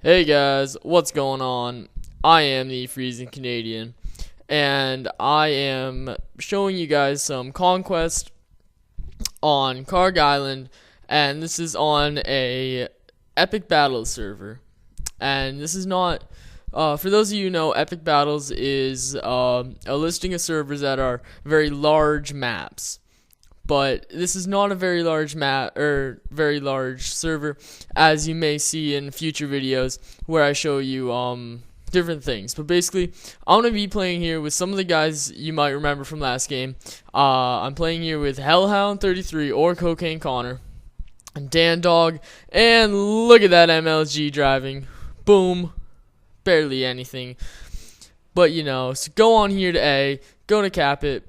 Hey guys, what's going on? I am the FreezingCanadian, and I am showing you guys some conquest on Karg Island, and this is on a epic battles server. And this is not, for those of you who know, epic battles is a listing of servers that are very large maps. But this is not a very large map or very large server, as you may see in future videos where I show you different things. But basically, I'm gonna be playing here with some of the guys you might remember from last game. I'm playing here with Hellhound33 or Cocaine Connor and Dan Dog, and look at that MLG driving. Boom, barely anything. But you know, so go on here to A, go to cap it.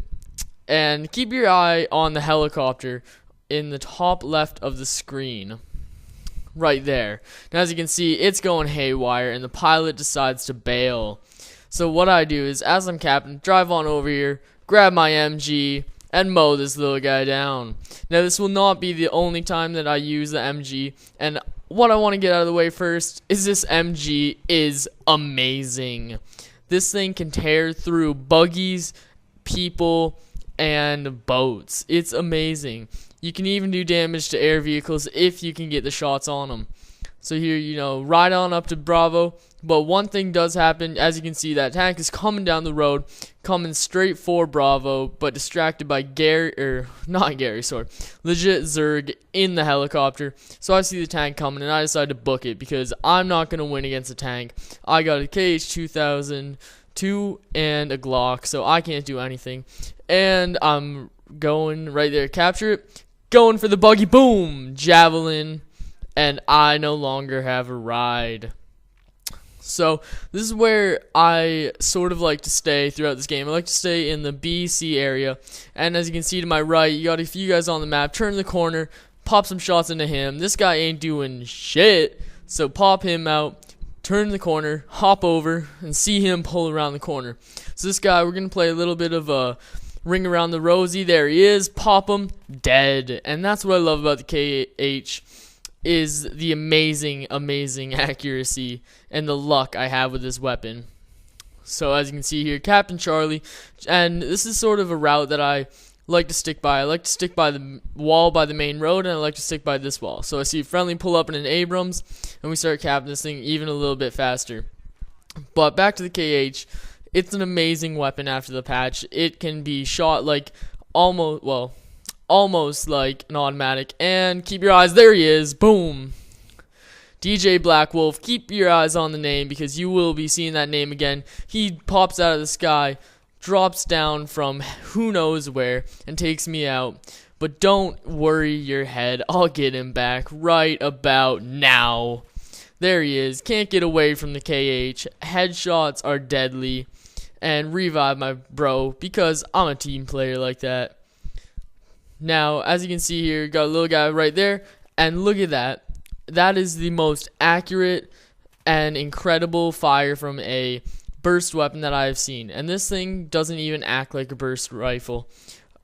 And keep your eye on the helicopter in the top left of the screen. Right there. Now as you can see, it's going haywire and the pilot decides to bail. So what I do is, as I'm captain, drive on over here, grab my MG, and mow this little guy down. Now this will not be the only time that I use the MG. And what I want to get out of the way first is this MG is amazing. This thing can tear through buggies, people, and boats. It's amazing. You can even do damage to air vehicles if you can get the shots on them. So here, you know, ride on up to Bravo. But one thing does happen. As you can see, that tank is coming down the road, coming straight for Bravo, but distracted by legit Zerg in the helicopter. So I see the tank coming and I decide to book it because I'm not going to win against a tank. I got a KH2002 and a Glock, so I can't do anything. And I'm going right there, capture it, going for the buggy, boom, javelin, and I no longer have a ride. So this is where I sort of like to stay throughout this game. I like to stay in the BC area, and as you can see to my right, you got a few guys on the map. Turn the corner, pop some shots into him. This guy ain't doing shit, so pop him out. Turn the corner, hop over, and see him pull around the corner. So this guy, we're going to play a little bit of a ring around the rosy. There he is, pop him, dead. And that's what I love about the KH, is the amazing accuracy and the luck I have with this weapon. So as you can see here, Captain Charlie, and this is sort of a route that I like to stick by. I like to stick by the wall by the main road, and I like to stick by this wall. So I see a friendly pull up in an Abrams, and we start capping this thing even a little bit faster. But back to the KH, it's an amazing weapon after the patch. It can be shot like almost like an automatic. And keep your eyes, there he is, boom. DJ Black Wolf, keep your eyes on the name because you will be seeing that name again. He pops out of the sky, drops down from who knows where, and takes me out. But don't worry your head, I'll get him back right about now. There he is, can't get away from the KH. Headshots are deadly. And revive my bro, because I'm a team player like that. Now, as you can see here, got a little guy right there, and look at that. That is the most accurate and incredible fire from a burst weapon that I've seen. And this thing doesn't even act like a burst rifle.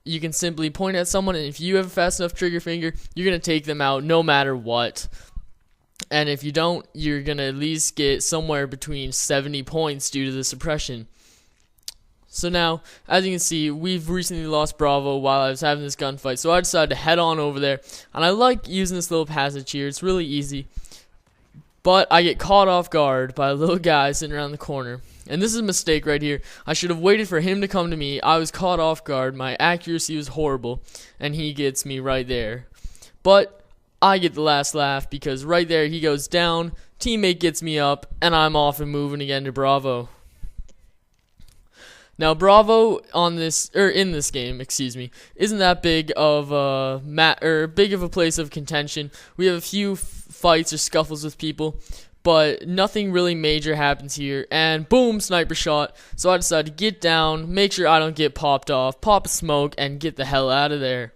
You can simply point at someone, and if you have a fast enough trigger finger, you're going to take them out no matter what. And if you don't, you're going to at least get somewhere between 70 points due to the suppression. So now, as you can see, we've recently lost Bravo while I was having this gunfight, so I decided to head on over there. And I like using this little passage here, it's really easy. But I get caught off guard by a little guy sitting around the corner. And this is a mistake right here. I should have waited for him to come to me. I was caught off guard, my accuracy was horrible, and he gets me right there. But I get the last laugh because right there he goes down, teammate gets me up, and I'm off and moving again to Bravo. Now Bravo in this game, isn't that big of a place of contention. We have a few fights or scuffles with people, but nothing really major happens here. And boom, sniper shot. So I decide to get down, make sure I don't get popped off, pop a smoke, and get the hell out of there.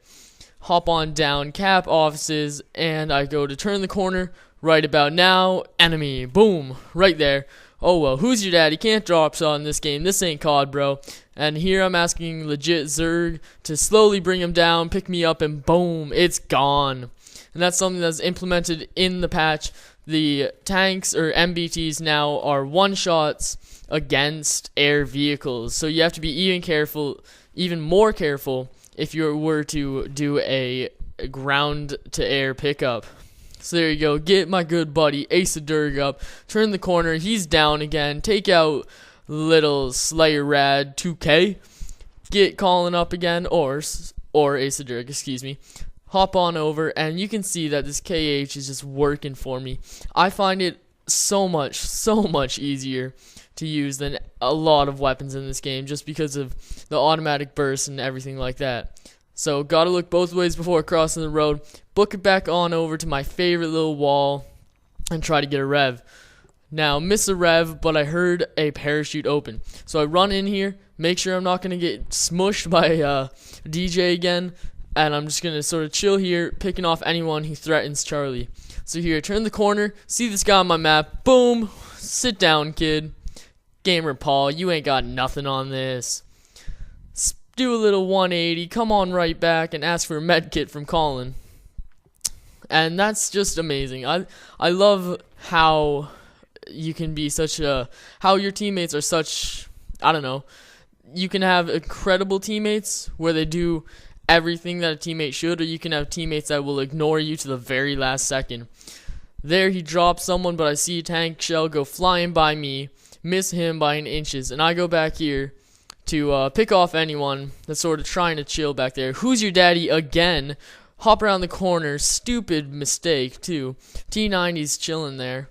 Hop on down, cap offices, and I go to turn the corner. Right about now, enemy, boom, right there. Oh well, who's your daddy? Can't drop shot in this game. This ain't COD, bro. And here I'm asking legit Zerg to slowly bring him down, pick me up, and boom, it's gone. And that's something that's implemented in the patch. the tanks or MBTs now are one-shots against air vehicles. So you have to be even more careful if you were to do a ground-to-air pickup. So there you go. Get my good buddy Ace of Durg up. Turn the corner. He's down again. Take out little Slayer Rad 2K. Get Colin up again, or Ace of Durg, excuse me. Hop on over, and you can see that this KH is just working for me. I find it so much easier to use than a lot of weapons in this game, just because of the automatic burst and everything like that. So gotta look both ways before crossing the road. Book it back on over to my favorite little wall and try to get a rev. Now, miss a rev, but I heard a parachute open. So I run in here, make sure I'm not going to get smushed by DJ again, and I'm just going to sort of chill here, picking off anyone who threatens Charlie. So here, turn the corner, see this guy on my map, boom, sit down, kid. Gamer Paul, you ain't got nothing on this. Do a little 180, come on right back, and ask for a med kit from Colin. And that's just amazing. I love how you can be how your teammates are such, I don't know, you can have incredible teammates where they do everything that a teammate should, or you can have teammates that will ignore you to the very last second. There he drops someone, but I see a tank shell go flying by me, miss him by an inches, and I go back here to pick off anyone that's sort of trying to chill back there. Who's your daddy again? Hop around the corner, stupid mistake too. T90's chilling there.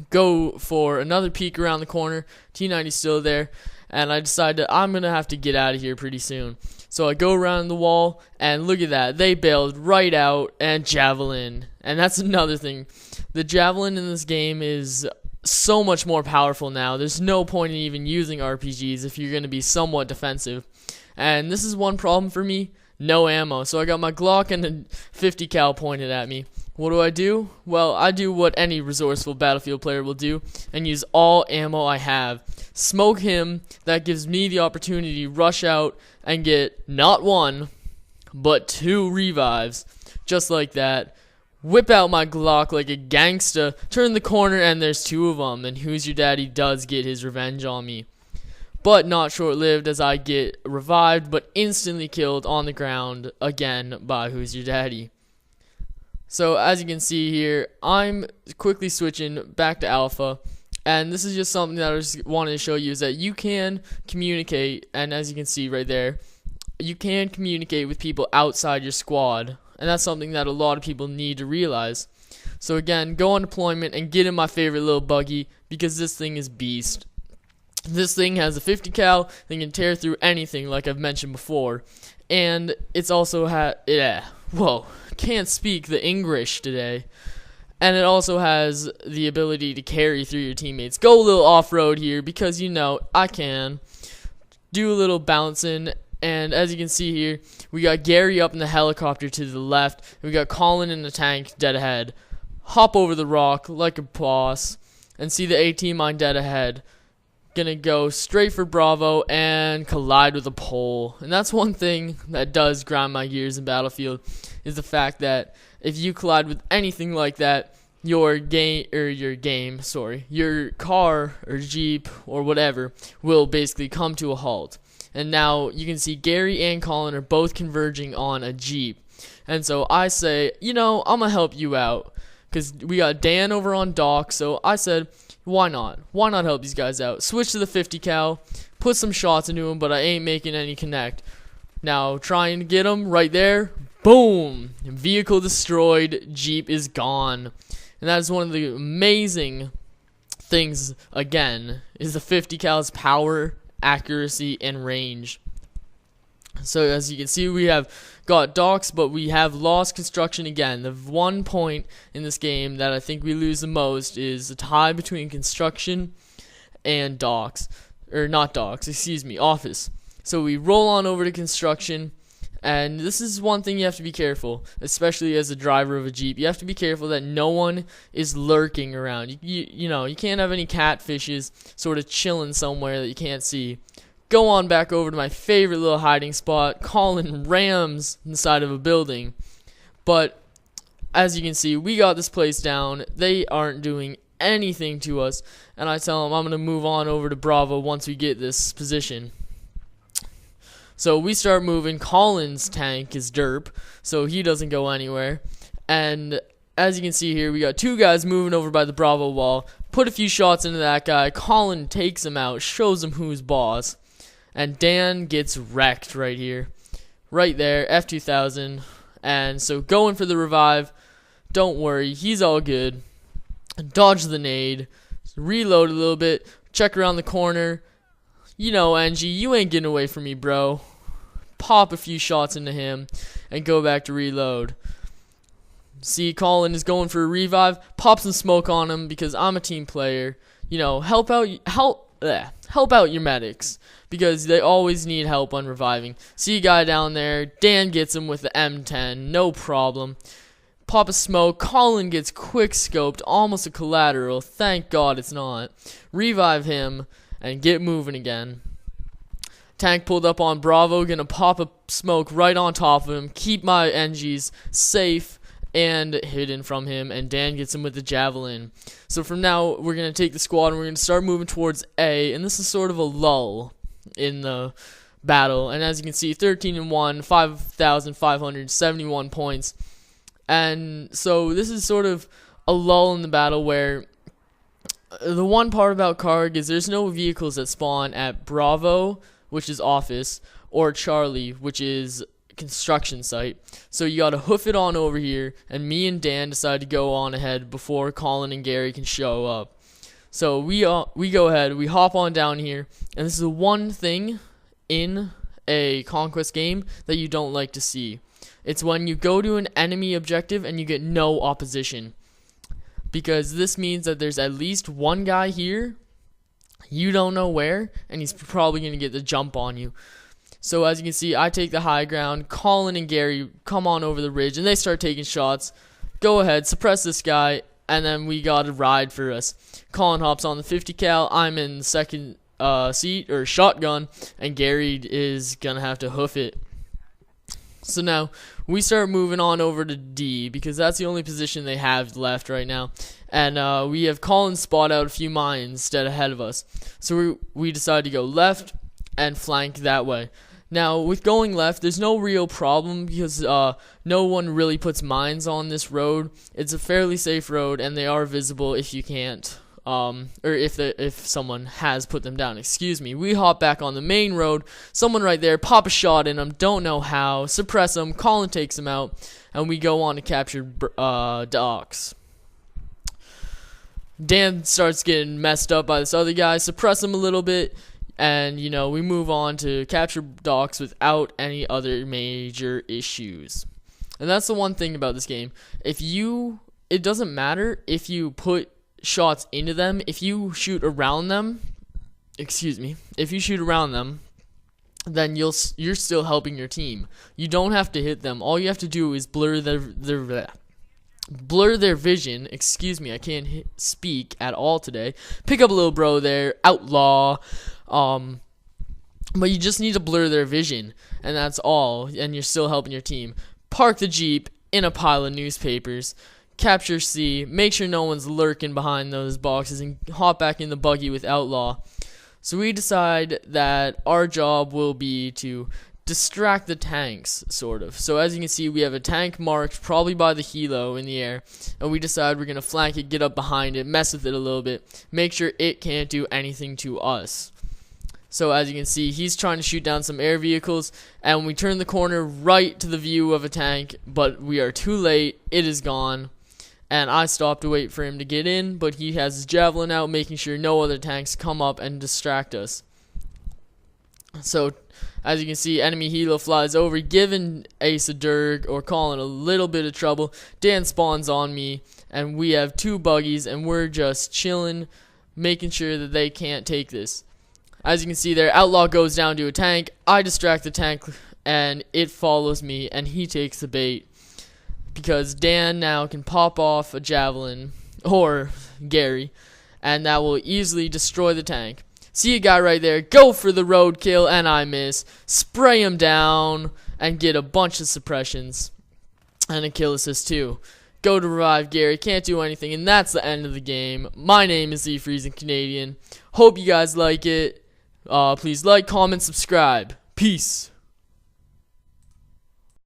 Go for another peek around the corner. T90's still there, and I decided I'm gonna have to get out of here pretty soon. So I go around the wall, and look at that, they bailed right out, and javelin. And that's another thing. The javelin in this game is so much more powerful now. There's no point in even using RPGs if you're gonna be somewhat defensive. And this is one problem for me. No ammo. So I got my Glock and a 50 cal pointed at me. What do? Well, I do what any resourceful Battlefield player will do and use all ammo I have. Smoke him. That gives me the opportunity to rush out and get not one, but 2 revives. Just like that. Whip out my Glock like a gangsta. Turn the corner and there's 2 of them. And Who's Your Daddy does get his revenge on me. But not short-lived, as I get revived but instantly killed on the ground again by Who's Your Daddy. So as you can see here, I'm quickly switching back to alpha, and this is just something that I just wanted to show you, is that you can communicate, and as you can see right there, you can communicate with people outside your squad, and that's something that a lot of people need to realize. So again, go on deployment and get in my favorite little buggy, because this thing is beast. This thing has a 50 cal, they can tear through anything like I've mentioned before, and it's also can't speak the English today. And it also has the ability to carry through your teammates. Go a little off-road here because you know I can. Do a little bouncing, and as you can see here, we got Gary up in the helicopter to the left. We got Colin in the tank dead ahead. Hop over the rock like a boss and see the AT mine dead ahead. Gonna go straight for Bravo and collide with a pole. And that's one thing that does grind my gears in Battlefield, is the fact that if you collide with anything like that, your car or Jeep or whatever will basically come to a halt. And now you can see Gary and Colin are both converging on a Jeep. And so I say, you know, I'm gonna help you out, because we got Dan over on dock. So I said, why not? Why not help these guys out? Switch to the 50 cal, put some shots into them, but I ain't making any connect. Now, trying to get them right there. Boom! Vehicle destroyed. Jeep is gone. And that is one of the amazing things, again, is the 50 cal's power, accuracy, and range. So as you can see, we have got docks, but we have lost construction again. The one point in this game that I think we lose the most is the tie between construction and docks. Or not docks, excuse me, office. So we roll on over to construction, and this is one thing you have to be careful, especially as a driver of a Jeep. You have to be careful that no one is lurking around. You know, you can't have any catfishes sort of chilling somewhere that you can't see. Go on back over to my favorite little hiding spot, calling rams inside of a building. But as you can see, we got this place down. They aren't doing anything to us, and I tell them I'm gonna move on over to Bravo once we get this position. So we start moving. Colin's tank is derp, so he doesn't go anywhere. And as you can see here, we got two guys moving over by the Bravo wall. Put a few shots into that guy. Colin takes him out, shows him who's boss. And Dan gets wrecked right here. Right there, F2000. And so going for the revive. Don't worry, he's all good. Dodge the nade. Reload a little bit. Check around the corner. You know, NG, you ain't getting away from me, bro. Pop a few shots into him and go back to reload. See, Colin is going for a revive. Pop some smoke on him because I'm a team player. You know, help out your medics because they always need help when reviving. See a guy down there. Dan gets him with the M10, no problem. Pop a smoke. Colin gets quick scoped, almost a collateral. Thank God it's not. Revive him and get moving again. Tank pulled up on Bravo, gonna pop a smoke right on top of him, keep my NGs safe and hidden from him, and Dan gets him with the javelin. So from now, we're gonna take the squad and we're gonna start moving towards A, and this is sort of a lull in the battle. And as you can see, 13-1, 5,571 points. And so this is sort of a lull in the battle where the one part about Karg is there's no vehicles that spawn at Bravo, which is office, or Charlie, which is construction site. So you gotta hoof it on over here, and me and Dan decide to go on ahead before Colin and Gary can show up. So we go ahead, we hop on down here, and this is the one thing in a conquest game that you don't like to see. It's when you go to an enemy objective and you get no opposition. Because this means that there's at least one guy here, you don't know where, and he's probably going to get the jump on you. So as you can see, I take the high ground. Colin and Gary come on over the ridge, and they start taking shots. Go ahead, suppress this guy, and then we got a ride for us. Colin hops on the 50 cal. I'm in second seat, or shotgun, and Gary is going to have to hoof it. So now, we start moving on over to D, because that's the only position they have left right now. And we have Colin spot out a few mines instead ahead of us. So we decide to go left and flank that way. Now, with going left, there's no real problem because no one really puts mines on this road. It's a fairly safe road, and they are visible if you can't. Or if someone has put them down, excuse me. We hop back on the main road, someone right there, pop a shot in them, don't know how, suppress them, Colin takes them out, and we go on to capture docks. Dan starts getting messed up by this other guy, suppress him a little bit, and, you know, we move on to capture docks without any other major issues. And that's the one thing about this game. It doesn't matter if you put shots into them. If you shoot around them, then you're still helping your team. You don't have to hit them. All you have to do is blur their vision. Excuse me, I can't speak at all today. Pick up a little bro there, outlaw. But you just need to blur their vision, and that's all. And you're still helping your team. Park the Jeep in a pile of newspapers. Capture C, make sure no one's lurking behind those boxes, and hop back in the buggy with Outlaw. So we decide that our job will be to distract the tanks, sort of. So as you can see, we have a tank marked probably by the helo in the air, and we decide we're going to flank it, get up behind it, mess with it a little bit, make sure it can't do anything to us. So as you can see, he's trying to shoot down some air vehicles, and we turn the corner right to the view of a tank, but we are too late, it is gone. And I stopped to wait for him to get in, but he has his javelin out, making sure no other tanks come up and distract us. So, as you can see, enemy helo flies over, giving Ace a Durg or Colin a little bit of trouble. Dan spawns on me, and we have two buggies, and we're just chilling, making sure that they can't take this. As you can see there, Outlaw goes down to a tank. I distract the tank, and it follows me, and he takes the bait. Because Dan now can pop off a javelin, or Gary, and that will easily destroy the tank. See a guy right there, go for the roadkill, and I miss. Spray him down, and get a bunch of suppressions, and a kill assist too. go to revive Gary, can't do anything, and that's the end of the game. My name is the FreezingCanadian. Hope you guys like it. Please like, comment, subscribe. Peace.